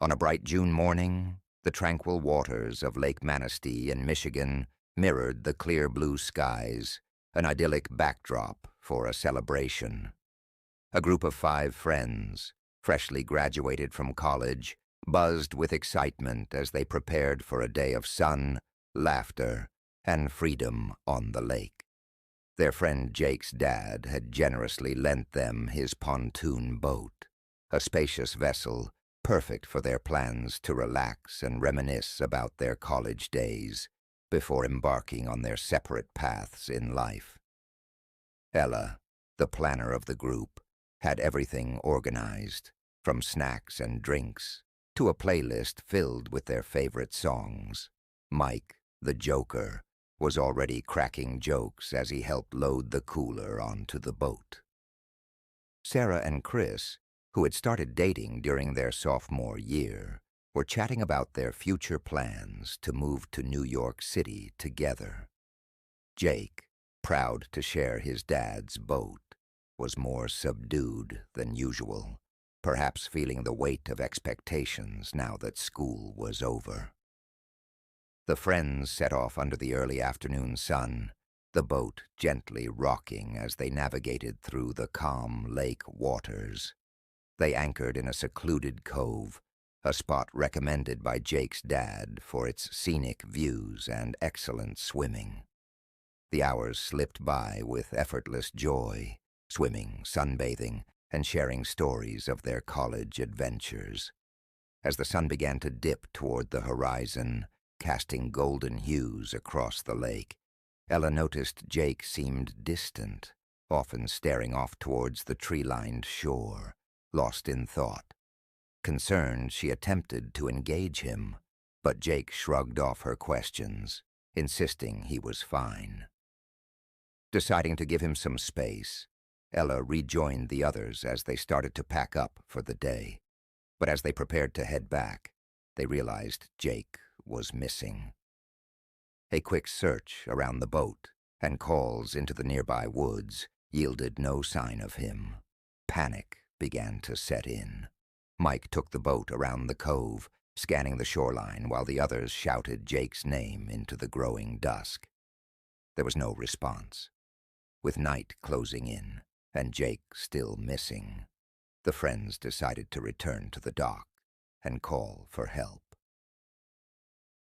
On a bright June morning, the tranquil waters of Lake Manistee in Michigan mirrored the clear blue skies, an idyllic backdrop for a celebration. A group of 5 friends, freshly graduated from college, buzzed with excitement as they prepared for a day of sun, laughter, and freedom on the lake. Their friend Jake's dad had generously lent them his pontoon boat, a spacious vessel perfect for their plans to relax and reminisce about their college days before embarking on their separate paths in life. Ella, the planner of the group, had everything organized, from snacks and drinks to a playlist filled with their favorite songs. Mike, the joker, was already cracking jokes as he helped load the cooler onto the boat. Sarah and Chris, who had started dating during their sophomore year, were chatting about their future plans to move to New York City together. Jake, proud to share his dad's boat, was more subdued than usual, perhaps feeling the weight of expectations now that school was over. The friends set off under the early afternoon sun, the boat gently rocking as they navigated through the calm lake waters. They anchored in a secluded cove, a spot recommended by Jake's dad for its scenic views and excellent swimming. The hours slipped by with effortless joy, swimming, sunbathing, and sharing stories of their college adventures. As the sun began to dip toward the horizon, casting golden hues across the lake, Ella noticed Jake seemed distant, often staring off towards the tree-lined shore, lost in thought. Concerned, she attempted to engage him, but Jake shrugged off her questions, insisting he was fine. Deciding to give him some space, Ella rejoined the others as they started to pack up for the day. But as they prepared to head back, they realized Jake was missing. A quick search around the boat and calls into the nearby woods yielded no sign of him. Panic began to set in. Mike took the boat around the cove, scanning the shoreline while the others shouted Jake's name into the growing dusk. There was no response. With night closing in and Jake still missing, the friends decided to return to the dock and call for help.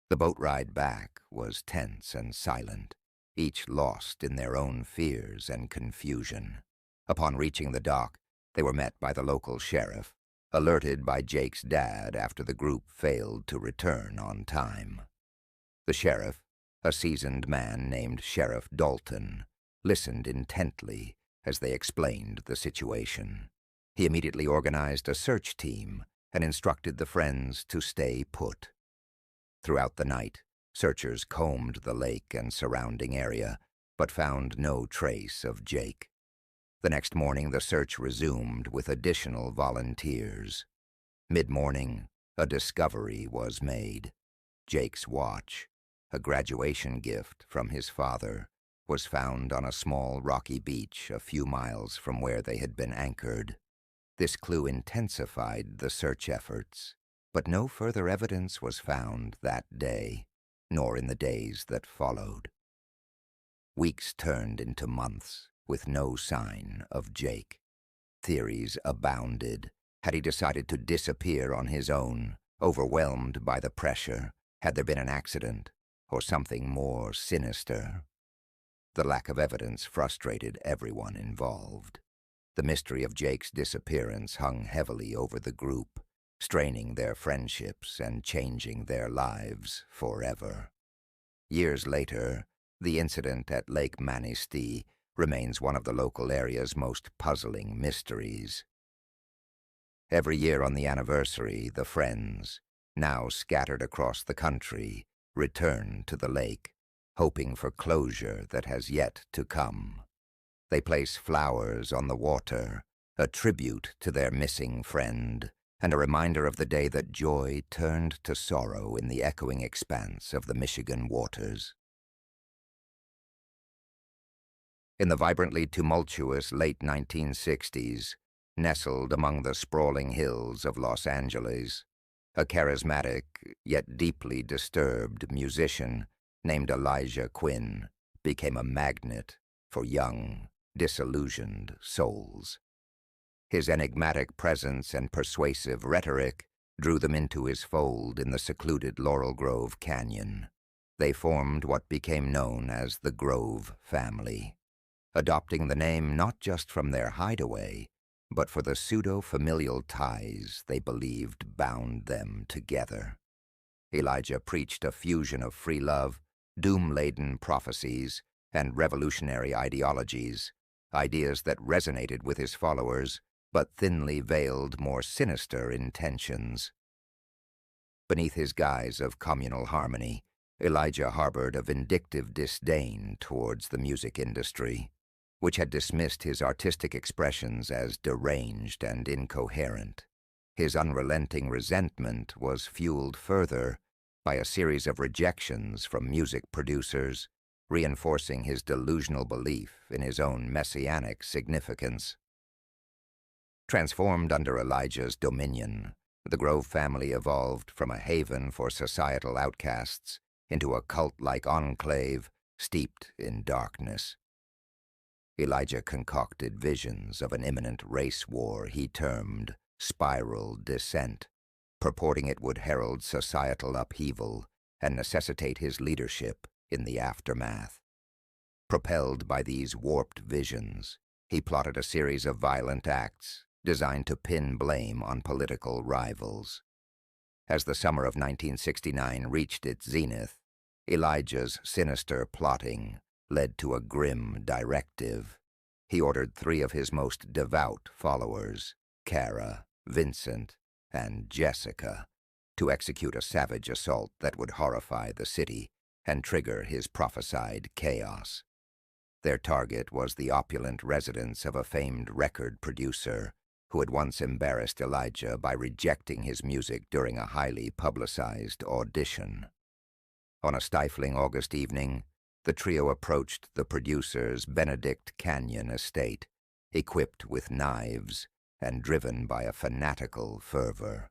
The boat ride back was tense and silent, each lost in their own fears and confusion. Upon reaching the dock, they were met by the local sheriff, alerted by Jake's dad after the group failed to return on time. The sheriff, a seasoned man named Sheriff Dalton, listened intently as they explained the situation. He immediately organized a search team and instructed the friends to stay put. Throughout the night, searchers combed the lake and surrounding area, but found no trace of Jake. The next morning, the search resumed with additional volunteers. Mid-morning, a discovery was made. Jake's watch, a graduation gift from his father, was found on a small rocky beach a few miles from where they had been anchored. This clue intensified the search efforts, but no further evidence was found that day, nor in the days that followed. Weeks turned into months, with no sign of Jake. Theories abounded. Had he decided to disappear on his own, overwhelmed by the pressure? Had there been an accident, or something more sinister? The lack of evidence frustrated everyone involved. The mystery of Jake's disappearance hung heavily over the group, straining their friendships and changing their lives forever. Years later, the incident at Lake Manistee remains one of the local area's most puzzling mysteries. Every year on the anniversary, the friends, now scattered across the country, return to the lake, hoping for closure that has yet to come. They place flowers on the water, a tribute to their missing friend, and a reminder of the day that joy turned to sorrow in the echoing expanse of the Michigan waters. In the vibrantly tumultuous late 1960s, nestled among the sprawling hills of Los Angeles, A charismatic, yet deeply disturbed musician named Elijah Quinn became a magnet for young, disillusioned souls. His enigmatic presence and persuasive rhetoric drew them into his fold in the secluded Laurel Grove Canyon. They formed what became known as the Grove family, adopting the name not just from their hideaway, but for the pseudo-familial ties they believed bound them together. Elijah preached a fusion of free love, doom-laden prophecies, and revolutionary ideologies, ideas that resonated with his followers, but thinly veiled more sinister intentions. Beneath his guise of communal harmony, Elijah harbored a vindictive disdain towards the music industry, which had dismissed his artistic expressions as deranged and incoherent. His unrelenting resentment was fueled further by a series of rejections from music producers, reinforcing his delusional belief in his own messianic significance. Transformed under Elijah's dominion, the Grove family evolved from a haven for societal outcasts into a cult-like enclave steeped in darkness. Elijah concocted visions of an imminent race war he termed Spiral Descent, purporting it would herald societal upheaval and necessitate his leadership in the aftermath. Propelled by these warped visions, he plotted a series of violent acts designed to pin blame on political rivals. As the summer of 1969 reached its zenith, Elijah's sinister plotting led to a grim directive. He ordered 3 of his most devout followers, Kara, Vincent, and Jessica, to execute a savage assault that would horrify the city and trigger his prophesied chaos. Their target was the opulent residence of a famed record producer who had once embarrassed Elijah by rejecting his music during a highly publicized audition. On a stifling August evening, the trio approached the producer's Benedict Canyon estate, equipped with knives and driven by a fanatical fervor.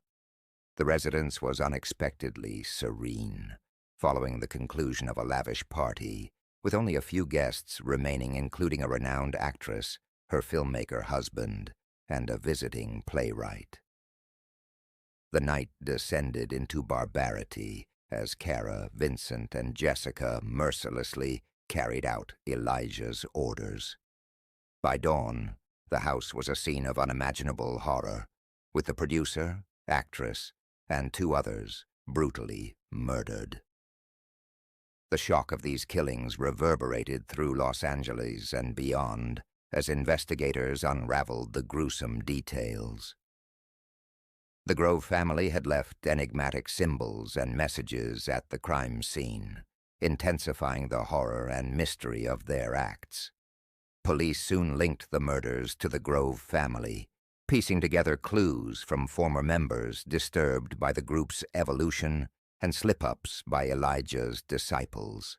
The residence was unexpectedly serene, following the conclusion of a lavish party, with only a few guests remaining, including a renowned actress, her filmmaker husband, and a visiting playwright. The night descended into barbarity as Kara, Vincent, and Jessica mercilessly carried out Elijah's orders. By dawn, the house was a scene of unimaginable horror, with the producer, actress, and 2 others brutally murdered. The shock of these killings reverberated through Los Angeles and beyond as investigators unraveled the gruesome details. The Grove family had left enigmatic symbols and messages at the crime scene, intensifying the horror and mystery of their acts. Police soon linked the murders to the Grove family, piecing together clues from former members disturbed by the group's evolution and slip-ups by Elijah's disciples.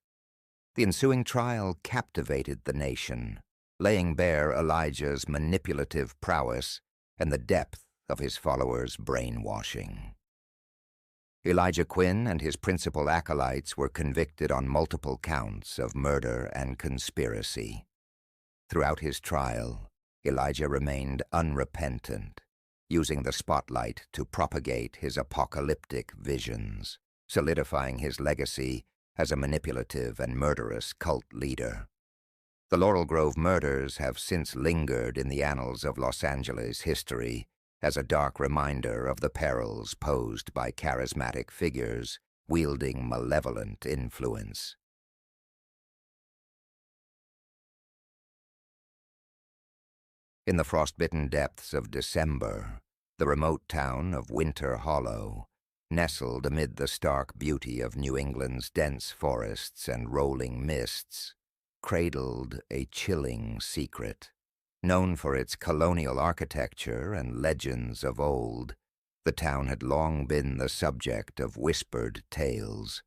The ensuing trial captivated the nation, laying bare Elijah's manipulative prowess and the depth of his followers' brainwashing. Elijah Quinn and his principal acolytes were convicted on multiple counts of murder and conspiracy. Throughout his trial, Elijah remained unrepentant, using the spotlight to propagate his apocalyptic visions, solidifying his legacy as a manipulative and murderous cult leader. The Laurel Grove murders have since lingered in the annals of Los Angeles history as a dark reminder of the perils posed by charismatic figures wielding malevolent influence. In the frostbitten depths of December, the remote town of Winter Hollow, nestled amid the stark beauty of New England's dense forests and rolling mists, cradled a chilling secret. Known for its colonial architecture and legends of old, the town had long been the subject of whispered tales,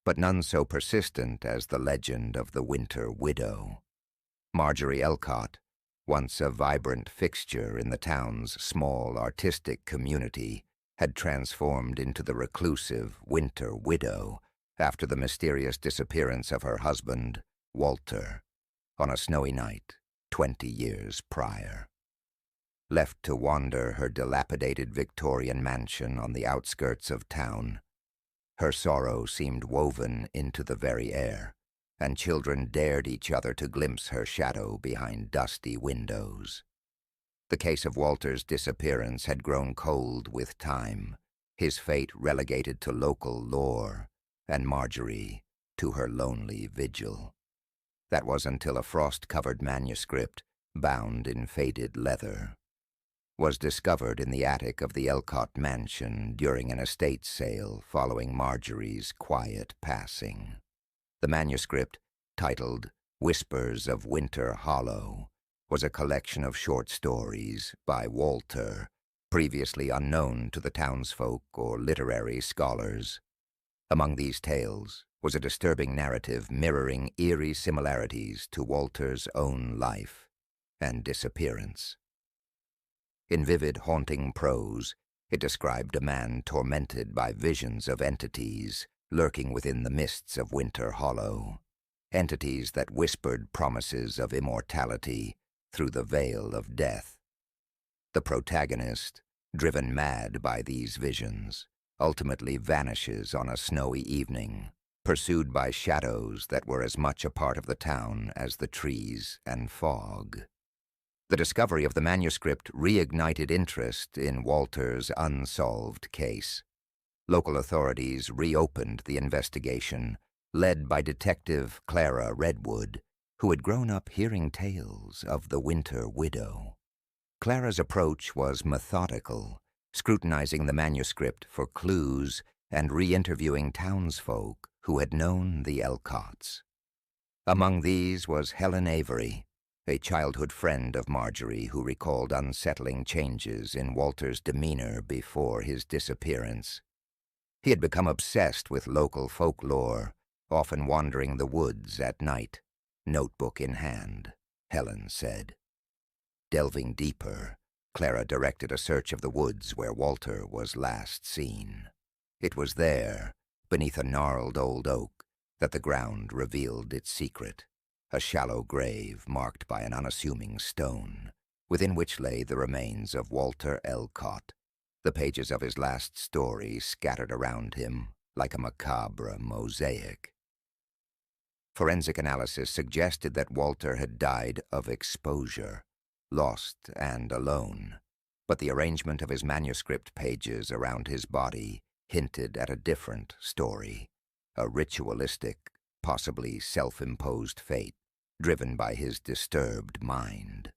but none so persistent as the legend of the Winter Widow. Marjorie Elcott, once a vibrant fixture in the town's small artistic community, had transformed into the reclusive winter widow after the mysterious disappearance of her husband, Walter, on a snowy night 20 years prior. Left to wander her dilapidated Victorian mansion on the outskirts of town, her sorrow seemed woven into the very air, and children dared each other to glimpse her shadow behind dusty windows. The case of Walter's disappearance had grown cold with time, his fate relegated to local lore, and Marjorie to her lonely vigil. That was until a frost-covered manuscript, bound in faded leather, was discovered in the attic of the Elcott mansion during an estate sale following Marjorie's quiet passing. The manuscript, titled Whispers of Winter Hollow, was a collection of short stories by Walter, previously unknown to the townsfolk or literary scholars. Among these tales was a disturbing narrative mirroring eerie similarities to Walter's own life and disappearance. In vivid, haunting prose, it described a man tormented by visions of entities lurking within the mists of Winter Hollow, entities that whispered promises of immortality through the veil of death. The protagonist, driven mad by these visions, ultimately vanishes on a snowy evening, pursued by shadows that were as much a part of the town as the trees and fog. The discovery of the manuscript reignited interest in Walter's unsolved case. Local authorities reopened the investigation, led by Detective Clara Redwood, who had grown up hearing tales of the Winter Widow. Clara's approach was methodical, scrutinizing the manuscript for clues and re-interviewing townsfolk who had known the Elcotts. Among these was Helen Avery, a childhood friend of Marjorie who recalled unsettling changes in Walter's demeanor before his disappearance. He had become obsessed with local folklore, often wandering the woods at night, notebook in hand, Helen said. Delving deeper, Clara directed a search of the woods where Walter was last seen. It was there, beneath a gnarled old oak, that the ground revealed its secret, a shallow grave marked by an unassuming stone, within which lay the remains of Walter Elcott, the pages of his last story scattered around him like a macabre mosaic. Forensic analysis suggested that Walter had died of exposure, lost and alone, but the arrangement of his manuscript pages around his body hinted at a different story, a ritualistic, possibly self-imposed fate, driven by his disturbed mind.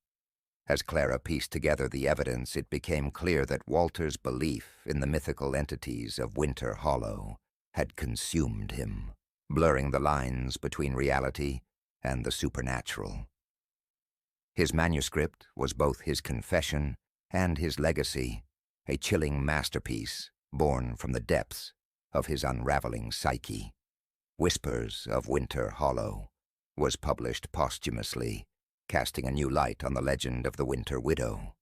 As Clara pieced together the evidence, it became clear that Walter's belief in the mythical entities of Winter Hollow had consumed him, blurring the lines between reality and the supernatural. His manuscript was both his confession and his legacy, a chilling masterpiece born from the depths of his unraveling psyche. Whispers of Winter Hollow was published posthumously, casting a new light on the legend of the Winter Widow.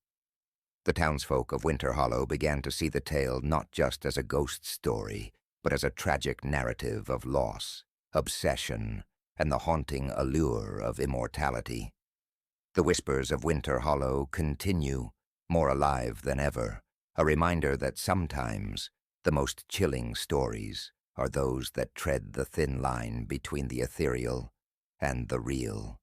The townsfolk of Winter Hollow began to see the tale not just as a ghost story, but as a tragic narrative of loss, obsession, and the haunting allure of immortality. The whispers of Winter Hollow continue, more alive than ever, a reminder that sometimes the most chilling stories are those that tread the thin line between the ethereal and the real.